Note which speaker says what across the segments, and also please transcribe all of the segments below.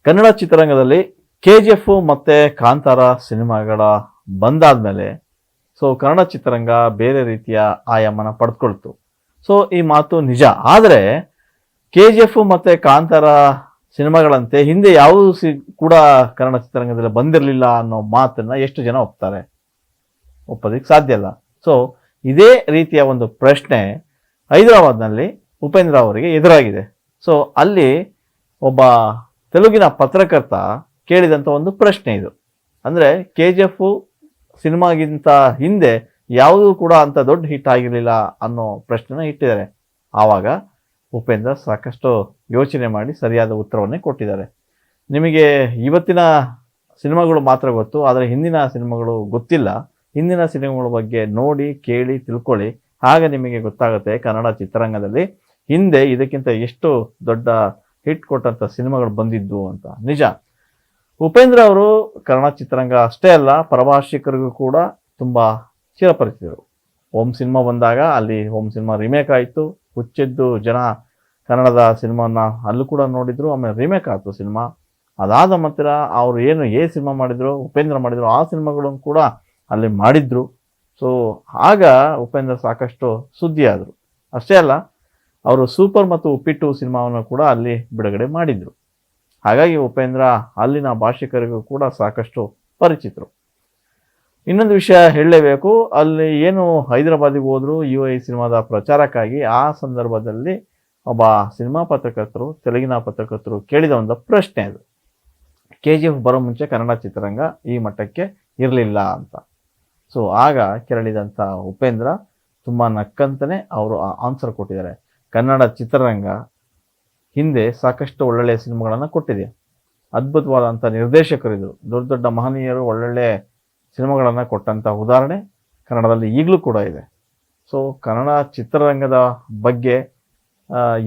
Speaker 1: ಕನ್ನಡ ಚಿತ್ರರಂಗದಲ್ಲಿ KGF ಮತ್ತು ಕಾಂತಾರ ಸಿನಿಮಾಗಳ ಬಂದಾದ್ಮೇಲೆ ಕನ್ನಡ ಚಿತ್ರರಂಗ ಬೇರೆ ರೀತಿಯ ಆಯಾಮನ ಪಡೆದುಕೊಳ್ತು. ಈ ಮಾತು ನಿಜ. ಆದರೆ KGF ಮತ್ತು ಕಾಂತಾರ ಸಿನಿಮಾಗಳಂತೆ ಹಿಂದೆ ಯಾವುದೂ ಕೂಡ ಕನ್ನಡ ಚಿತ್ರರಂಗದಲ್ಲಿ ಬಂದಿರಲಿಲ್ಲ ಅನ್ನೋ ಮಾತನ್ನ ಎಷ್ಟು ಜನ ಒಪ್ತಾರೆ? ಒಪ್ಪೋದಕ್ಕೆ ಸಾಧ್ಯ ಇಲ್ಲ. ಇದೇ ರೀತಿಯ ಒಂದು ಪ್ರಶ್ನೆ ಹೈದರಾಬಾದ್ನಲ್ಲಿ ಉಪೇಂದ್ರ ಅವರಿಗೆ ಎದುರಾಗಿದೆ. ಅಲ್ಲಿ ಒಬ್ಬ ತೆಲುಗಿನ ಪತ್ರಕರ್ತ ಕೇಳಿದಂಥ ಒಂದು ಪ್ರಶ್ನೆ ಇದು. ಅಂದರೆ KGF ಸಿನಿಮಾಗಿಂತ ಹಿಂದೆ ಯಾವುದೂ ಕೂಡ ಅಂತ ದೊಡ್ಡ ಹಿಟ್ ಆಗಿರಲಿಲ್ಲ ಅನ್ನೋ ಪ್ರಶ್ನೆನ ಇಟ್ಟಿದ್ದಾರೆ. ಆವಾಗ ಉಪೇಂದ್ರ ಸಾಕಷ್ಟು ಯೋಚನೆ ಮಾಡಿ ಸರಿಯಾದ ಉತ್ತರವನ್ನೇ ಕೊಟ್ಟಿದ್ದಾರೆ. ನಿಮಗೆ ಇವತ್ತಿನ ಸಿನಿಮಾಗಳು ಮಾತ್ರ ಗೊತ್ತು, ಆದರೆ ಹಿಂದಿನ ಸಿನಿಮಾಗಳು ಗೊತ್ತಿಲ್ಲ. ಹಿಂದಿನ ಸಿನಿಮಾಗಳ ಬಗ್ಗೆ ನೋಡಿ ಕೇಳಿ ತಿಳ್ಕೊಳ್ಳಿ, ಆಗ ನಿಮಗೆ ಗೊತ್ತಾಗುತ್ತೆ ಕನ್ನಡ ಚಿತ್ರರಂಗದಲ್ಲಿ ಹಿಂದೆ ಇದಕ್ಕಿಂತ ಎಷ್ಟು ದೊಡ್ಡ ಹಿಟ್ ಕೊಟ್ಟಂಥ ಸಿನಿಮಾಗಳು ಬಂದಿದ್ದು ಅಂತ. ನಿಜ, ಉಪೇಂದ್ರ ಅವರು ಕನ್ನಡ ಚಿತ್ರರಂಗ ಅಷ್ಟೇ ಅಲ್ಲ, ಪರಭಾಷಿಕರಿಗೂ ಕೂಡ ತುಂಬ ಚಿರಪರಿಚಿತರು. ಓಂ ಸಿನಿಮಾ ಬಂದಾಗ ಅಲ್ಲಿ ಓಂ ಸಿನಿಮಾ ರಿಮೇಕ್ ಆಯಿತು. ಹುಚ್ಚೆದ್ದು ಜನ ಕನ್ನಡದ ಸಿನಿಮಾನ ಅಲ್ಲೂ ಕೂಡ ನೋಡಿದ್ರು. ಆಮೇಲೆ ರಿಮೇಕ್ ಆಯಿತು ಸಿನಿಮಾ. ಅದಾದ ನಂತರ ಅವರು ಏನು ಸಿನಿಮಾ ಮಾಡಿದ್ರು, ಉಪೇಂದ್ರ ಮಾಡಿದ್ರು, ಆ ಸಿನಿಮಾಗಳನ್ನು ಕೂಡ ಅಲ್ಲಿ ಮಾಡಿದ್ರು. ಆಗ ಉಪೇಂದ್ರ ಸಾಕಷ್ಟು ಸುದ್ದಿ ಆದರು. ಅಷ್ಟೇ ಅಲ್ಲ, ಅವರು ಸೂಪರ್ ಮತ್ತು ಉಪ್ಪಿಟ್ಟು ಸಿನಿಮಾವನ್ನು ಕೂಡ ಅಲ್ಲಿ ಬಿಡುಗಡೆ ಮಾಡಿದ್ರು. ಹಾಗಾಗಿ ಉಪೇಂದ್ರ ಅಲ್ಲಿನ ಭಾಷಿಕರಿಗೂ ಕೂಡ ಸಾಕಷ್ಟು ಪರಿಚಿತರು. ಇನ್ನೊಂದು ವಿಷಯ ಹೇಳಲೇಬೇಕು, ಅಲ್ಲಿ ಏನು ಹೈದರಾಬಾದಿಗೆ ಹೋದ್ರು UI ಸಿನಿಮಾದ ಪ್ರಚಾರಕ್ಕಾಗಿ. ಆ ಸಂದರ್ಭದಲ್ಲಿ ಒಬ್ಬ ಸಿನಿಮಾ ಪತ್ರಕರ್ತರು, ತೆಲುಗಿನ ಪತ್ರಕರ್ತರು ಕೇಳಿದ ಒಂದು ಪ್ರಶ್ನೆ ಅದು, KGF ಬರೋ ಮುಂಚೆ ಕನ್ನಡ ಚಿತ್ರರಂಗ ಈ ಮಟ್ಟಕ್ಕೆ ಇರಲಿಲ್ಲ ಅಂತ. ಆಗ ಕೆರಳಿದಂಥ ಉಪೇಂದ್ರ ತುಂಬ ನಕ್ಕಂತಲೇ ಅವರು ಆನ್ಸರ್ ಕೊಟ್ಟಿದ್ದಾರೆ. ಕನ್ನಡ ಚಿತ್ರರಂಗ ಹಿಂದೆ ಸಾಕಷ್ಟು ಒಳ್ಳೊಳ್ಳೆಯ ಸಿನಿಮಾಗಳನ್ನು ಕೊಟ್ಟಿದೆ. ಅದ್ಭುತವಾದಂಥ ನಿರ್ದೇಶಕರಿದ್ರು, ದೊಡ್ಡ ದೊಡ್ಡ ಮಹನೀಯರು ಒಳ್ಳೊಳ್ಳೆ ಸಿನಿಮಾಗಳನ್ನು ಕೊಟ್ಟಂಥ ಉದಾಹರಣೆ ಕನ್ನಡದಲ್ಲಿ ಈಗಲೂ ಕೂಡ ಇದೆ. ಕನ್ನಡ ಚಿತ್ರರಂಗದ ಬಗ್ಗೆ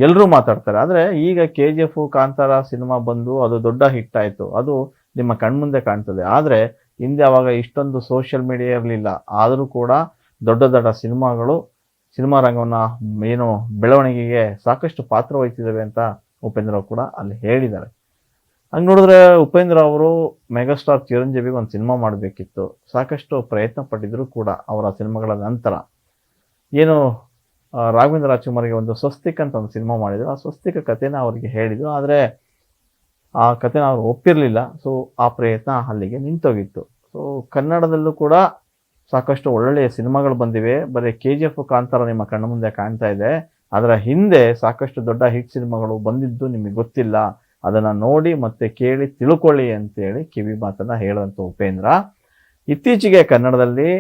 Speaker 1: ಎಲ್ಲರೂ ಮಾತಾಡ್ತಾರೆ. ಆದರೆ ಈಗ KGF ಕಾಂತಾರ ಸಿನಿಮಾ ಬಂದು ಅದು ದೊಡ್ಡ ಹಿಟ್ ಆಯಿತು, ಅದು ನಿಮ್ಮ ಕಣ್ಮುಂದೆ ಕಾಣ್ತದೆ. ಆದರೆ ಹಿಂದೆ ಅವಾಗ ಇಷ್ಟೊಂದು ಸೋಷಿಯಲ್ ಮೀಡಿಯಾ ಇರಲಿಲ್ಲ. ಆದರೂ ಕೂಡ ದೊಡ್ಡ ದೊಡ್ಡ ಸಿನಿಮಾಗಳು ಸಿನಿಮಾ ರಂಗವನ್ನು ಏನು ಬೆಳವಣಿಗೆಗೆ ಸಾಕಷ್ಟು ಪಾತ್ರ ವಹಿಸಿದ್ದಾವೆ ಅಂತ ಉಪೇಂದ್ರ ಕೂಡ ಅಲ್ಲಿ ಹೇಳಿದ್ದಾರೆ. ಹಂಗೆ ನೋಡಿದ್ರೆ ಉಪೇಂದ್ರ ಅವರು ಮೆಗಾಸ್ಟಾರ್ ಚಿರಂಜೀವಿಗೆ ಒಂದು ಸಿನಿಮಾ ಮಾಡಬೇಕಿತ್ತು. ಸಾಕಷ್ಟು ಪ್ರಯತ್ನ ಪಟ್ಟಿದ್ರು ಕೂಡ ಅವರ ಸಿನಿಮಾಗಳ ನಂತರ. ಏನು ರಾಘವೇಂದ್ರ ರಾಜ್ಕುಮಾರ್ಗೆ ಒಂದು ಸ್ವಸ್ತಿಕ್ ಅಂತ ಒಂದು ಸಿನಿಮಾ ಮಾಡಿದರು. ಆ ಸ್ವಸ್ತಿಕ ಕಥೆನ ಅವರಿಗೆ ಹೇಳಿದರು, ಆದರೆ ಆ ಕಥೆನ ಅವರು ಒಪ್ಪಿರಲಿಲ್ಲ. ಆ ಪ್ರಯತ್ನ ಅಲ್ಲಿಗೆ ನಿಂತೋಗಿತ್ತು. ಕನ್ನಡದಲ್ಲೂ ಕೂಡ ಸಾಕಷ್ಟು ಒಳ್ಳೊಳ್ಳೆಯ ಸಿನಿಮಾಗಳು ಬಂದಿವೆ. ಬರೀ KGF ಕಾಂತಾರ ನಿಮ್ಮ ಕಣ್ಣ ಮುಂದೆ ಕಾಣ್ತಾ ಇದೆ, ಅದರ ಹಿಂದೆ ಸಾಕಷ್ಟು ದೊಡ್ಡ ಹಿಟ್ ಸಿನಿಮಾಗಳು ಬಂದಿದ್ದು ನಿಮಗೆ ಗೊತ್ತಿಲ್ಲ. ಅದನ್ನು ನೋಡಿ ಮತ್ತೆ ಕೇಳಿ ತಿಳ್ಕೊಳ್ಳಿ ಅಂತೇಳಿ ಕಿವಿ ಮಾತನ್ನು ಹೇಳಿದಂಥ ಉಪೇಂದ್ರ ಇತ್ತೀಚೆಗೆ ಕನ್ನಡದಲ್ಲಿ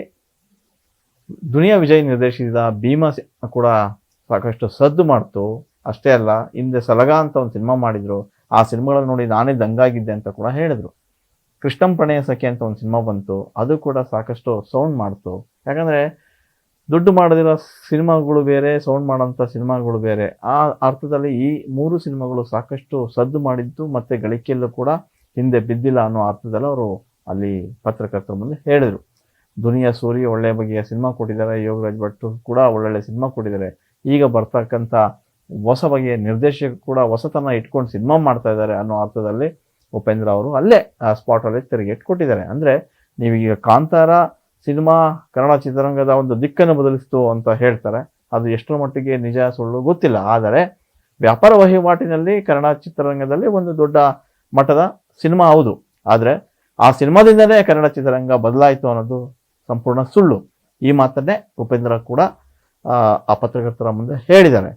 Speaker 1: ದುನಿಯಾ ವಿಜಯ್ ನಿರ್ದೇಶಿಸಿದ ಭೀಮಾ ಕೂಡ ಸಾಕಷ್ಟು ಸದ್ದು ಮಾಡ್ತು. ಅಷ್ಟೇ ಅಲ್ಲ, ಹಿಂದೆ ಸಲಗ ಅಂತ ಒಂದು ಸಿನಿಮಾ ಮಾಡಿದ್ರು. ಆ ಸಿನಿಮಾಗಳನ್ನು ನೋಡಿ ನಾನೇ ದಂಗಾಗಿದ್ದೆ ಅಂತ ಕೂಡ ಹೇಳಿದ್ರು. ಕೃಷ್ಣಂ ಪ್ರಣಯ ಸಖಿ ಅಂತ ಒಂದು ಸಿನಿಮಾ ಬಂತು, ಅದು ಕೂಡ ಸಾಕಷ್ಟು ಸೌಂಡ್ ಮಾಡ್ತು. ಯಾಕಂದರೆ ದುಡ್ಡು ಮಾಡದಿರೋ ಸಿನಿಮಾಗಳು ಬೇರೆ, ಸೌಂಡ್ ಮಾಡೋಂಥ ಸಿನಿಮಾಗಳು ಬೇರೆ. ಆ ಅರ್ಥದಲ್ಲಿ ಈ 3 ಸಿನಿಮಾಗಳು ಸಾಕಷ್ಟು ಸದ್ದು ಮಾಡಿದ್ದು ಮತ್ತು ಗಳಿಕೆಯಲ್ಲೂ ಕೂಡ ಹಿಂದೆ ಬಿದ್ದಿಲ್ಲ ಅನ್ನೋ ಅರ್ಥದಲ್ಲಿ ಅವರು ಅಲ್ಲಿ ಪತ್ರಕರ್ತರ ಮುಂದೆ ಹೇಳಿದರು. ದುನಿಯಾ ಸೂರಿ ಒಳ್ಳೆಯ ಬಗೆಯ ಸಿನಿಮಾ ಕೊಟ್ಟಿದ್ದಾರೆ, ಯೋಗರಾಜ್ ಭಟ್ ಕೂಡ ಒಳ್ಳೊಳ್ಳೆ ಸಿನಿಮಾ ಕೊಟ್ಟಿದ್ದಾರೆ. ಈಗ ಬರ್ತಕ್ಕಂಥ ಹೊಸ ಬಗೆಯ ನಿರ್ದೇಶಕ ಕೂಡ ಹೊಸತನ ಇಟ್ಕೊಂಡು ಸಿನಿಮಾ ಮಾಡ್ತಾ ಇದ್ದಾರೆ ಅನ್ನೋ ಅರ್ಥದಲ್ಲಿ ಉಪೇಂದ್ರ ಅವರು ಅಲ್ಲೇ ಆ ಸ್ಪಾಟಲ್ಲಿ ತಿರುಗೇಟ್ ಕೊಟ್ಟಿದ್ದಾರೆ. ಅಂದರೆ ನೀವೀಗ ಕಾಂತಾರ ಸಿನಿಮಾ ಕನ್ನಡ ಚಿತ್ರರಂಗದ ಒಂದು ದಿಕ್ಕನ್ನು ಬದಲಿಸ್ತು ಅಂತ ಹೇಳ್ತಾರೆ. ಅದು ಎಷ್ಟರ ಮಟ್ಟಿಗೆ ನಿಜ ಸುಳ್ಳು ಗೊತ್ತಿಲ್ಲ. ಆದರೆ ವ್ಯಾಪಾರ ವಹಿವಾಟಿನಲ್ಲಿ ಕನ್ನಡ ಚಿತ್ರರಂಗದಲ್ಲಿ ಒಂದು ದೊಡ್ಡ ಮಟ್ಟದ ಸಿನಿಮಾ ಹೌದು. ಆದರೆ ಆ ಸಿನಿಮಾದಿಂದಲೇ ಕನ್ನಡ ಚಿತ್ರರಂಗ ಬದಲಾಯಿತು ಅನ್ನೋದು ಸಂಪೂರ್ಣ ಸುಳ್ಳು. ಈ ಮಾತನ್ನೇ ಉಪೇಂದ್ರ ಕೂಡ ಆ ಪತ್ರಕರ್ತರ ಮುಂದೆ ಹೇಳಿದ್ದಾರೆ.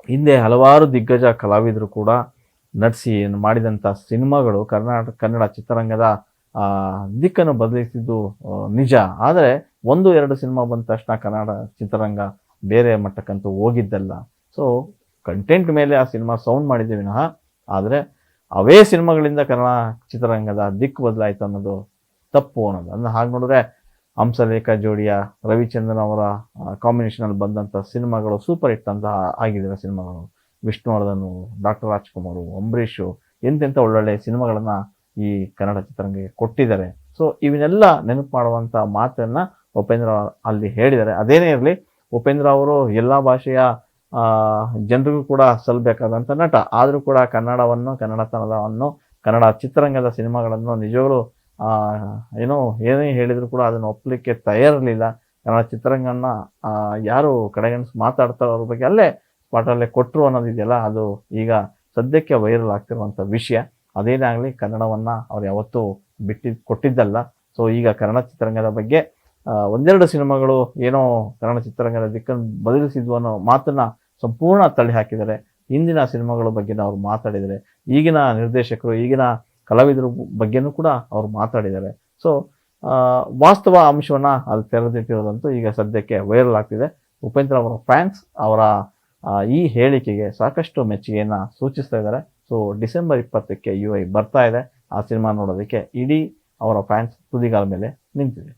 Speaker 1: ಹಿಂದೆ ಹಲವಾರು ದಿಗ್ಗಜ ಕಲಾವಿದರು ಕೂಡ ನಟಿಸಿ ಮಾಡಿದಂಥ ಸಿನಿಮಾಗಳು ಕನ್ನಡ ಚಿತ್ರರಂಗದ ದಿಕ್ಕನ್ನು ಬದಲಿಸಿದ್ದು ನಿಜ. ಆದರೆ 1-2 ಸಿನಿಮಾ ಬಂದ ತಕ್ಷಣ ಕನ್ನಡ ಚಿತ್ರರಂಗ ಬೇರೆ ಮಟ್ಟಕ್ಕಂತೂ ಹೋಗಿದ್ದಲ್ಲ. ಕಂಟೆಂಟ್ ಮೇಲೆ ಆ ಸಿನಿಮಾ ಸೌಂಡ್ ಮಾಡಿದ್ದೆ ವಿನಃ, ಆದರೆ ಅವೇ ಸಿನಿಮಾಗಳಿಂದ ಕನ್ನಡ ಚಿತ್ರರಂಗದ ದಿಕ್ಕು ಬದಲಾಯಿತು ಅನ್ನೋದು ತಪ್ಪು ಅನ್ನೋದು. ಅಂದರೆ ಹಾಗೆ ನೋಡಿದ್ರೆ ಹಂಸಲೇಖ ಜೋಡಿಯ ರವಿಚಂದ್ರನ್ ಅವರ ಕಾಂಬಿನೇಷನಲ್ಲಿ ಬಂದಂಥ ಸಿನಿಮಾಗಳು ಸೂಪರ್ ಹಿಟ್ ಅಂತ ಆಗಿದ್ದಾರೆ ಸಿನಿಮಾಗಳು. ವಿಷ್ಣುವರ್ಧನ್, ಡಾಕ್ಟರ್ ರಾಜ್ಕುಮಾರ್, ಅಂಬರೀಷು ಎಂತೆಂಥ ಒಳ್ಳೊಳ್ಳೆ ಸಿನಿಮಾಗಳನ್ನು ಈ ಕನ್ನಡ ಚಿತ್ರರಂಗಕ್ಕೆ ಕೊಟ್ಟಿದ್ದಾರೆ. ಇವನ್ನೆಲ್ಲ ನೆನಪು ಮಾಡುವಂಥ ಮಾತನ್ನು ಉಪೇಂದ್ರ ಅಲ್ಲಿ ಹೇಳಿದ್ದಾರೆ. ಅದೇನೇ ಇರಲಿ, ಉಪೇಂದ್ರ ಅವರು ಎಲ್ಲ ಭಾಷೆಯ ಜನರಿಗೂ ಕೂಡ ಸಲ್ಲಬೇಕಾದಂಥ ನಟ. ಆದರೂ ಕೂಡ ಕನ್ನಡವನ್ನು, ಕನ್ನಡತನವನ್ನು ಕನ್ನಡ ಚಿತ್ರರಂಗದ ಸಿನಿಮಾಗಳನ್ನು ನಿಜವಾಗ್ಲೂ ಆ, ಏನೋ ಏನೇ ಹೇಳಿದ್ರು ಕೂಡ ಅದನ್ನು ಒಪ್ಪಲಿಕ್ಕೆ ತಯಾರಿರಲಿಲ್ಲ. ಕನ್ನಡ ಚಿತ್ರರಂಗನ ಯಾರು ಕಡೆಗಣಿಸಿ ಮಾತಾಡ್ತಾರೋ ಅವ್ರ ಬಗ್ಗೆ ಅಲ್ಲೇ ಸ್ಪಾಟಲ್ಲೇ ಕೊಟ್ಟರು ಅನ್ನೋದಿದೆಯಲ್ಲ, ಅದು ಈಗ ಸದ್ಯಕ್ಕೆ ವೈರಲ್ ಆಗ್ತಿರುವಂಥ ವಿಷಯ. ಅದೇನೇ ಆಗಲಿ ಕನ್ನಡವನ್ನು ಅವ್ರು ಯಾವತ್ತೂ ಕೊಟ್ಟಿದ್ದಲ್ಲ. ಸೊ ಈಗ ಕನ್ನಡ ಚಿತ್ರರಂಗದ ಬಗ್ಗೆ ಒಂದೆರಡು ಸಿನಿಮಾಗಳು ಏನೋ ಕನ್ನಡ ಚಿತ್ರರಂಗದ ದಿಕ್ಕನ್ನು ಬದಲಿಸಿದ್ವು ಅನ್ನೋ ಮಾತನ್ನ ಸಂಪೂರ್ಣ ತಳ್ಳಿ ಹಾಕಿದ್ದಾರೆ. ಹಿಂದಿನ ಸಿನಿಮಾಗಳ ಬಗ್ಗೆ ಅವ್ರು ಮಾತಾಡಿದ್ದಾರೆ. ಈಗಿನ ನಿರ್ದೇಶಕರು, ಈಗಿನ ಕಲಾವಿದರ ಬಗ್ಗೆನೂ ಕೂಡ ಅವ್ರು ಮಾತಾಡಿದ್ದಾರೆ. ಸೊ ವಾಸ್ತವ ಅಂಶವನ್ನ ಅದು ತೆರೆದಿಟ್ಟಿರೋದಂತೂ ಈಗ ಸದ್ಯಕ್ಕೆ ವೈರಲ್ ಆಗ್ತಿದೆ. ಉಪೇಂದ್ರ ಅವರ ಫ್ಯಾನ್ಸ್ ಅವರ ಈ ಹೇಳಿಕೆಗೆ ಸಾಕಷ್ಟು ಮೆಚ್ಚುಗೆಯನ್ನು ಸೂಚಿಸ್ತಾ ಇದ್ದಾರೆ. ಸೊ ಡಿಸೆಂಬರ್ 20ಕ್ಕೆ UI ಬರ್ತಾ ಇದೆ. ಆ ಸಿನಿಮಾ ನೋಡೋದಕ್ಕೆ ಇಡೀ ಅವರ ಫ್ಯಾನ್ಸ್ ತುದಿಗಾಲ ಮೇಲೆ ನಿಂತಿದೆ.